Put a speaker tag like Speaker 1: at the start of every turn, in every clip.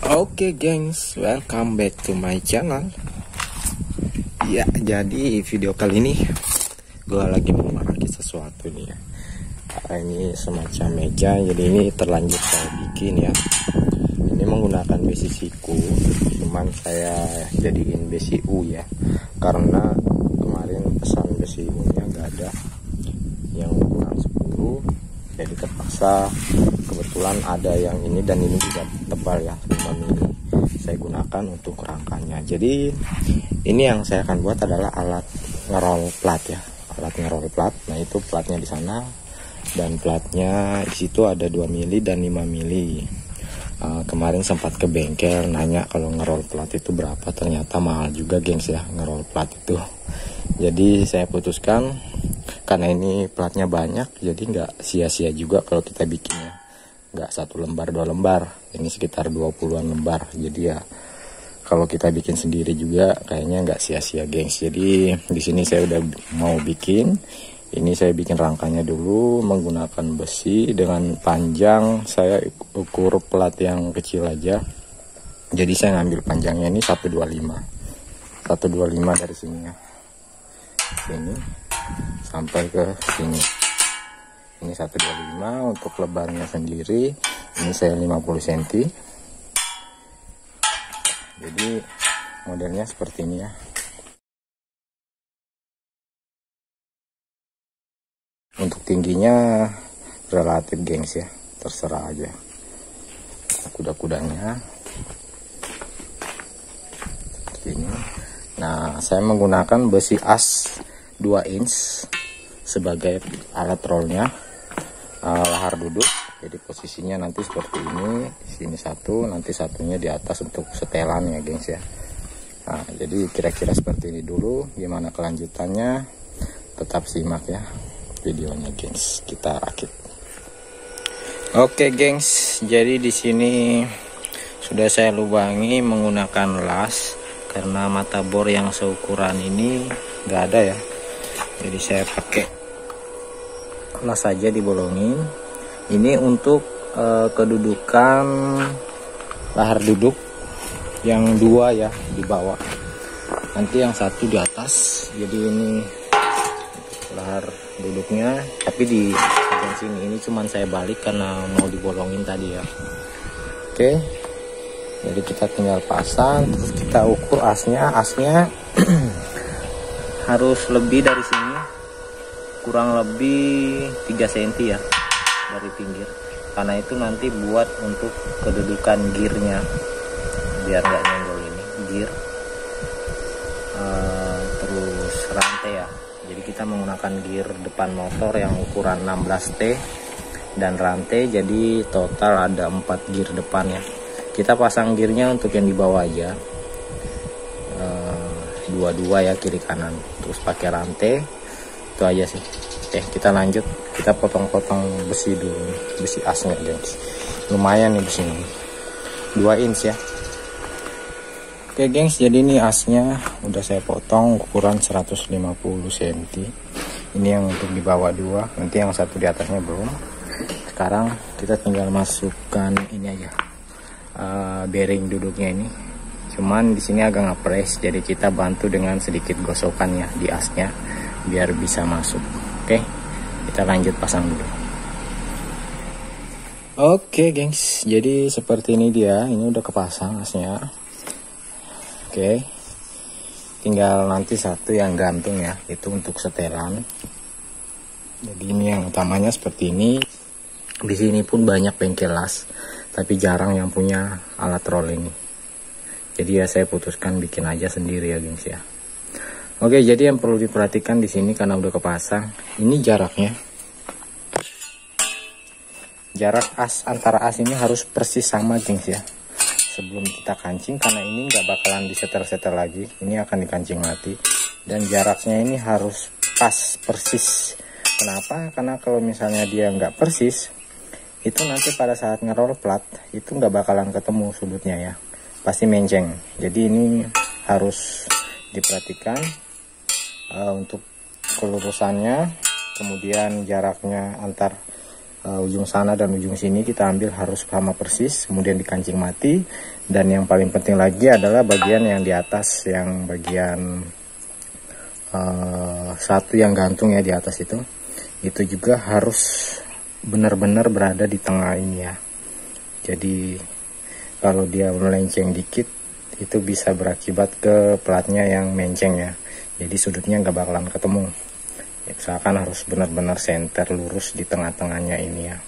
Speaker 1: Oke gengs, welcome back to my channel. Ya, jadi video kali ini gue lagi mau merakit sesuatu nih ya. Ini semacam meja, jadi ini terlanjur saya bikin ya. Ini menggunakan besi siku, cuman saya jadiin besi U ya, karena kemarin pesan besi U nya gak ada yang ukuran 10, jadi terpaksa kebetulan ada yang ini, dan ini juga tebal ya, 5 mili saya gunakan untuk rangkanya. Jadi ini yang saya akan buat adalah alat ngerol plat ya, alat ngerol plat. Nah itu platnya di sana, dan platnya di situ ada 2 mili dan 5 mili. Kemarin sempat ke bengkel nanya kalau ngerol plat itu berapa, ternyata mahal juga gengs ya ngerol plat itu. Jadi saya putuskan karena ini platnya banyak, jadi nggak sia-sia juga kalau kita bikinnya nggak 1 lembar 2 lembar, ini sekitar 20-an lembar. Jadi ya kalau kita bikin sendiri juga kayaknya nggak sia-sia gengs. Jadi di sini saya udah mau bikin. Ini saya bikin rangkanya dulu menggunakan besi dengan panjang saya ukur plat yang kecil aja. Jadi saya ngambil panjangnya ini 125 dari sini ya, sini sampai ke sini. Ini 125 untuk lebarnya sendiri. Ini saya 50 cm. Jadi modelnya seperti ini ya. Untuk tingginya relatif gengs ya, terserah aja kuda-kudanya seperti ini. Nah saya menggunakan besi as 2 inch sebagai alat rollnya, lahar duduk. Jadi posisinya nanti seperti ini, sini satu, nanti satunya di atas untuk setelan ya gengs ya. Nah jadi kira-kira seperti ini dulu. Gimana kelanjutannya tetap simak ya videonya gengs, kita rakit. Oke gengs, jadi di sini sudah saya lubangi menggunakan las, karena mata bor yang seukuran ini nggak ada ya, jadi saya pakai las saja dibolongin. Ini untuk kedudukan lahar duduk yang 2 ya di bawah, nanti yang 1 di atas. Jadi ini lahar duduknya, tapi di bagian sini ini cuman saya balik karena mau dibolongin tadi ya. Oke, jadi kita tinggal pasang, terus kita ukur asnya harus lebih dari sini, kurang lebih 3 cm ya dari pinggir, karena itu nanti buat untuk kedudukan gearnya biar nggak nyenggol ini gear. Terus rantai ya, jadi kita menggunakan gear depan motor yang ukuran 16T, dan rantai jadi total ada 4 gear depan ya. Kita pasang gearnya untuk yang di bawah aja, 2-2 ya, kiri kanan, terus pakai rantai. Itu aja sih. Oke, kita lanjut, kita potong-potong besi dulu, besi asnya guys. Lumayan nih besi ini, 2 inch ya. Oke gengs, jadi ini asnya udah saya potong ukuran 150 cm. Ini yang untuk di bawah 2, nanti yang 1 di atasnya belum. Sekarang kita tinggal masukkan ini aja, bearing duduknya ini. Cuman di sini agak ngepres, jadi kita bantu dengan sedikit gosokannya di asnya biar bisa masuk. Oke, kita lanjut pasang dulu. Oke gengs, jadi seperti ini dia, ini udah kepasang asnya. Oke, tinggal nanti 1 yang gantung ya, itu untuk setelan. Jadi ini yang utamanya seperti ini. Di sini pun banyak bengkel las, tapi jarang yang punya alat roll ini. Jadi ya saya putuskan bikin aja sendiri ya gengs ya. Oke, jadi yang perlu diperhatikan di sini karena udah kepasang, ini jaraknya. Jarak as antara as ini harus persis sama gengs ya. Sebelum kita kancing, karena ini nggak bakalan disetel-setel lagi, ini akan dikancing mati, dan jaraknya ini harus pas persis. Kenapa? Karena kalau misalnya dia nggak persis, itu nanti pada saat ngerol plat itu nggak bakalan ketemu sudutnya ya, pasti menceng. Jadi ini harus diperhatikan untuk kelurusannya, kemudian jaraknya antar ujung sana dan ujung sini kita ambil harus sama persis, kemudian dikancing mati. Dan yang paling penting lagi adalah bagian yang di atas, yang bagian satu yang gantung ya di atas itu juga harus benar-benar berada di tengah ini ya. Jadi kalau dia melenceng dikit itu bisa berakibat ke platnya yang menceng ya. Jadi sudutnya nggak bakalan ketemu. Usahakan harus benar-benar senter lurus di tengah-tengahnya ini ya.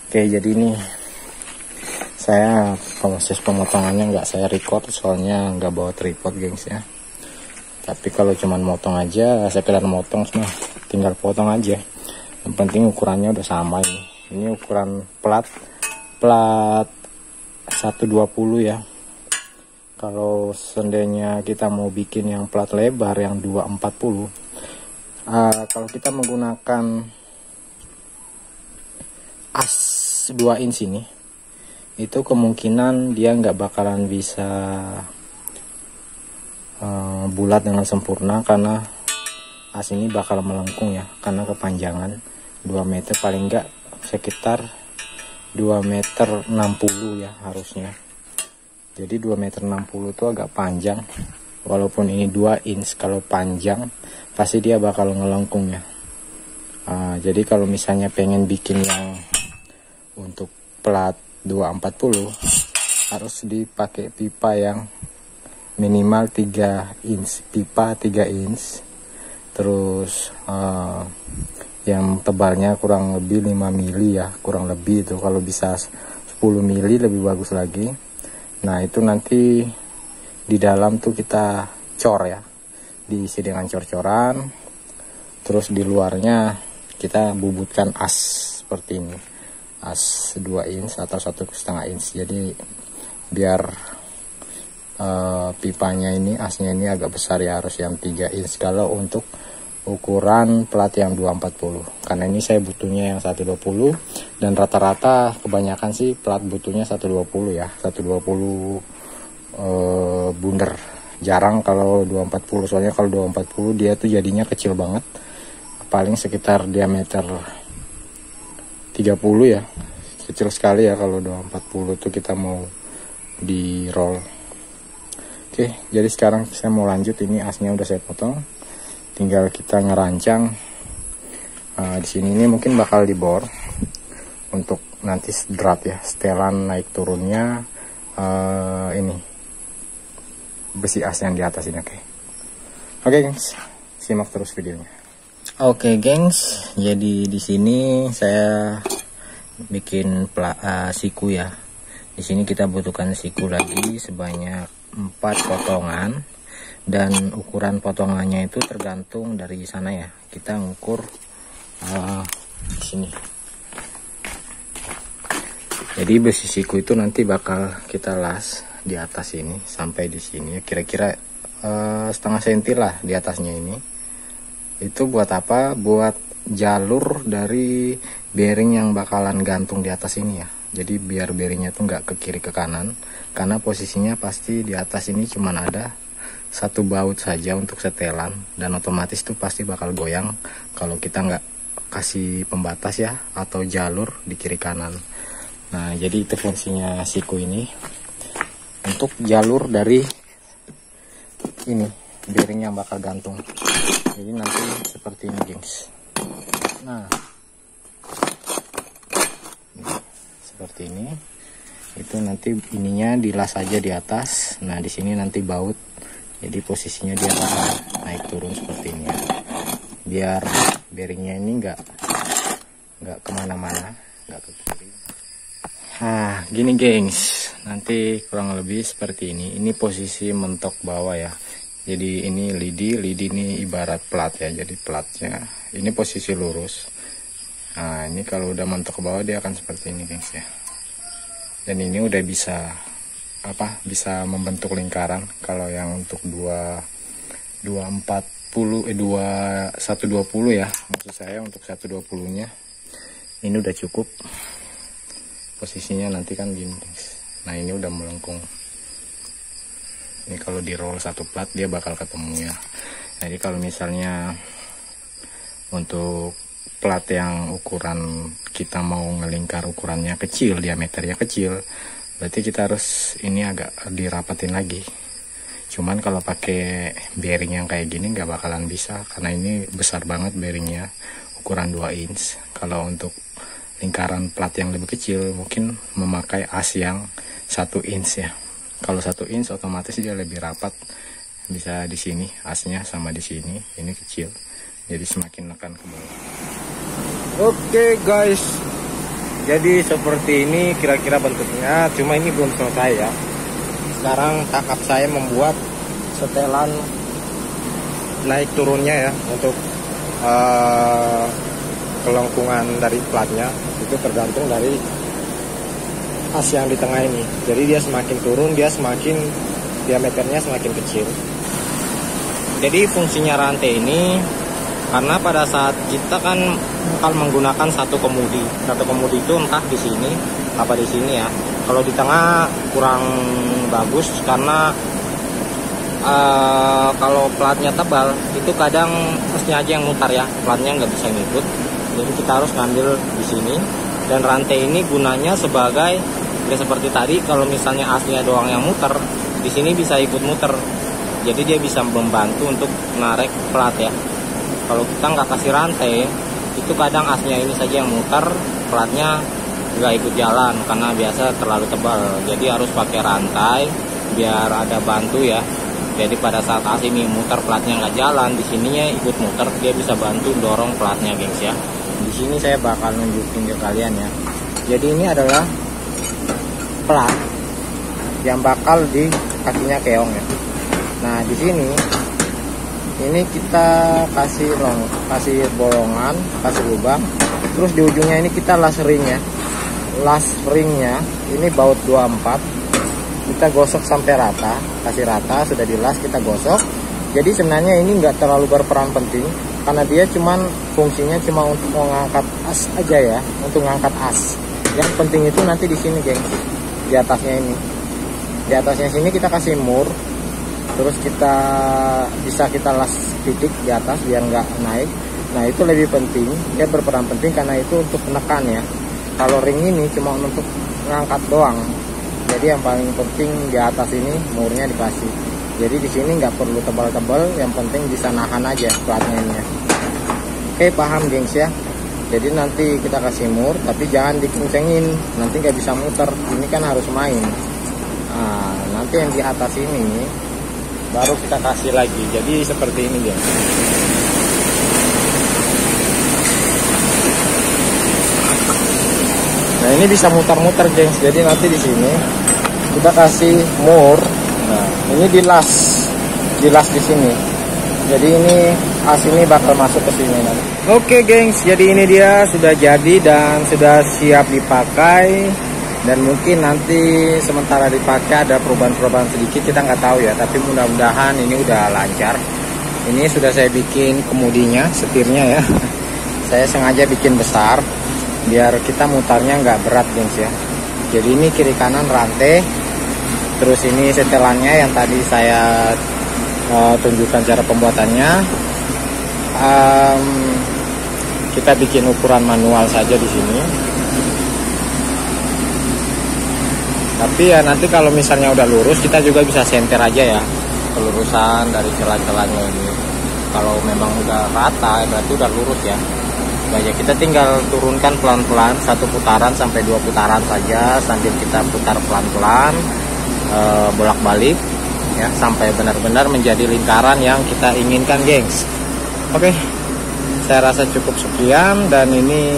Speaker 1: Oke, jadi ini saya proses pemotongannya nggak saya record soalnya nggak bawa tripod gengs ya. Tapi kalau cuman motong aja, sekedar motong semua, tinggal potong aja. Yang penting ukurannya udah sama ini. Ini ukuran plat 120 ya. Kalau seandainya kita mau bikin yang plat lebar yang 240, kalau kita menggunakan as 2 inch ini, itu kemungkinan dia nggak bakalan bisa bulat dengan sempurna karena as ini bakal melengkung ya, karena kepanjangan 2 meter, paling nggak sekitar 2 meter 60 ya harusnya. Jadi 2 meter 60 itu agak panjang, walaupun ini 2 inch, kalau panjang pasti dia bakal ngelengkung ya. Jadi kalau misalnya pengen bikin yang untuk plat 240 harus dipakai pipa yang minimal 3 inch, pipa 3 inch, terus yang tebalnya kurang lebih 5 mili ya, kurang lebih itu. Kalau bisa 10 mili lebih bagus lagi. Nah itu nanti di dalam tuh kita cor ya, diisi dengan cor-coran, terus di luarnya kita bubutkan as seperti ini, as 2 inch atau 1,5 inch. Jadi biar pipanya ini, asnya ini agak besar ya, harus yang 3 inch kalau untuk ukuran plat yang 240. Karena ini saya butuhnya yang 120, dan rata-rata kebanyakan sih plat butuhnya 120 ya, 120 bundar. Jarang kalau 240, soalnya kalau 240 dia tuh jadinya kecil banget, paling sekitar diameter 30 ya, kecil sekali ya kalau 240 tuh kita mau di roll. Oke, jadi sekarang saya mau lanjut. Ini asnya udah saya potong, tinggal kita ngerancang. Di sini ini mungkin bakal dibor untuk nanti drap ya, setelan naik turunnya ini besi as yang di atas ini. Oke gengs, simak terus videonya. Oke gengs, jadi di sini saya bikin siku ya. Di sini kita butuhkan siku lagi sebanyak 4 potongan, dan ukuran potongannya itu tergantung dari sana ya. Kita ngukur di sini. Jadi besi siku itu nanti bakal kita las di atas ini sampai di sini, kira-kira setengah senti lah di atasnya ini. Itu buat apa? Buat jalur dari bearing yang bakalan gantung di atas ini ya. Jadi biar bearingnya tuh nggak ke kiri ke kanan, karena posisinya pasti di atas ini cuman ada satu baut saja untuk setelan, dan otomatis tuh pasti bakal goyang kalau kita nggak kasih pembatas ya atau jalur di kiri kanan. Nah jadi itu fungsinya siku ini, untuk jalur dari ini bearing yang bakal gantung. Jadi nanti seperti ini gengs. Nah seperti ini, itu nanti ininya dilas aja di atas. Nah di sini nanti baut, jadi posisinya dia bakal naik turun seperti ini ya, biar bearingnya ini nggak kemana-mana, nggak ke kiri. Nah gini gengs, nanti kurang lebih seperti ini. Ini posisi mentok bawah ya, jadi ini lidi ini ibarat plat ya, jadi platnya ini posisi lurus. Nah ini kalau udah mentok ke bawah dia akan seperti ini gengs ya, dan ini udah bisa membentuk lingkaran. Kalau yang untuk 120 ya, maksud saya untuk 120 nya ini udah cukup posisinya. Nanti kan gini guys, nah ini udah melengkung. Ini kalau di roll satu plat dia bakal ketemu ya. Jadi kalau misalnya untuk plat yang ukuran kita mau ngelingkar ukurannya kecil, diameternya kecil, berarti kita harus ini agak dirapatin lagi. Cuman kalau pakai bearing yang kayak gini nggak bakalan bisa, karena ini besar banget bearingnya, ukuran 2 inch. Kalau untuk lingkaran plat yang lebih kecil mungkin memakai as yang 1 inch ya. Kalau 1 inch otomatis dia lebih rapat, bisa di sini asnya sama di sini, ini kecil, jadi semakin nekan ke bawah. Oke guys, jadi seperti ini kira-kira bentuknya, cuma ini belum selesai ya. Sekarang tahap saya membuat setelan naik turunnya ya, untuk kelengkungan dari platnya itu tergantung dari as yang di tengah ini. Jadi dia semakin turun, dia semakin diameternya semakin kecil. Jadi fungsinya rantai ini, karena pada saat kita kan bakal menggunakan satu kemudi itu entah di sini apa di sini ya. Kalau di tengah kurang bagus, karena kalau platnya tebal itu kadang asnya aja yang mutar ya, platnya nggak bisa ngikut. Jadi kita harus ngambil di sini. Dan rantai ini gunanya sebagai ya seperti tadi, kalau misalnya asnya doang yang muter, di sini bisa ikut muter. Jadi dia bisa membantu untuk narik plat ya. Kalau kita nggak kasih rantai, itu kadang asnya ini saja yang muter, platnya nggak ikut jalan karena biasa terlalu tebal. Jadi harus pakai rantai biar ada bantu ya. Jadi pada saat as ini muter, platnya nggak jalan, di sininya ikut muter, dia bisa bantu dorong platnya gengs ya. Di sini saya bakal nunjukin ke kalian ya. Jadi ini adalah plat yang bakal di kakinya keong ya. Nah di sini ini kita kasih bolongan, kasih lubang, terus di ujungnya ini kita las ringnya. Las ringnya ini baut 24, kita gosok sampai rata, kasih rata, sudah dilas kita gosok. Jadi sebenarnya ini nggak terlalu berperan penting, karena dia cuman fungsinya cuma untuk mengangkat as aja ya, untuk mengangkat as. Yang penting itu nanti di sini geng, di atasnya ini, di atasnya sini kita kasih mur. Terus kita las titik di atas biar nggak naik. Nah itu lebih penting, dia berperan penting karena itu untuk menekan ya. Kalau ring ini cuma untuk ngangkat doang. Jadi yang paling penting di atas ini murnya dikasih. Jadi di sini nggak perlu tebal-tebal, yang penting bisa nahan aja platnya ini ya. Oke paham gengs ya. Jadi nanti kita kasih mur, tapi jangan dikencengin, nanti nggak bisa muter. Ini kan harus main. Nah nanti yang di atas ini baru kita kasih lagi. Jadi seperti ini ya. Nah ini bisa muter-muter gengs. Jadi nanti di sini kita kasih mur. Nah ini dilas di sini. Jadi ini as ini bakal masuk ke sini nanti. Oke gengs, jadi ini dia sudah jadi dan sudah siap dipakai. Dan mungkin nanti sementara dipakai ada perubahan-perubahan sedikit, kita nggak tahu ya, tapi mudah-mudahan ini udah lancar. Ini sudah saya bikin kemudinya, setirnya ya. Saya sengaja bikin besar biar kita mutarnya nggak berat gengs ya. Jadi ini kiri kanan rantai, terus ini setelannya yang tadi saya tunjukkan cara pembuatannya. Kita bikin ukuran manual saja di sini. Tapi ya nanti kalau misalnya udah lurus, kita juga bisa senter aja ya, kelurusan dari celah-celahnya ini. Kalau memang udah rata berarti udah lurus ya. Nah ya kita tinggal turunkan pelan-pelan, 1 putaran sampai 2 putaran saja, sambil kita putar pelan-pelan, bolak-balik ya, sampai benar-benar menjadi lingkaran yang kita inginkan gengs. Oke, saya rasa cukup sekian, dan ini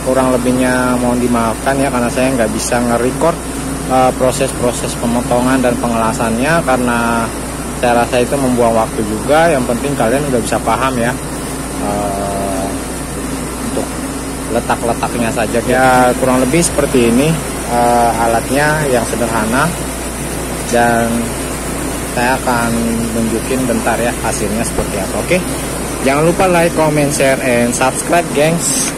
Speaker 1: kurang lebihnya mohon dimaafkan ya, karena saya nggak bisa nge-record proses-proses pemotongan dan pengelasannya, karena saya rasa itu membuang waktu juga. Yang penting kalian udah bisa paham ya, untuk letak-letaknya saja ya. Kurang lebih seperti ini alatnya yang sederhana, dan saya akan tunjukin bentar ya hasilnya seperti apa. Oke, jangan lupa like, comment, share, and subscribe gengs.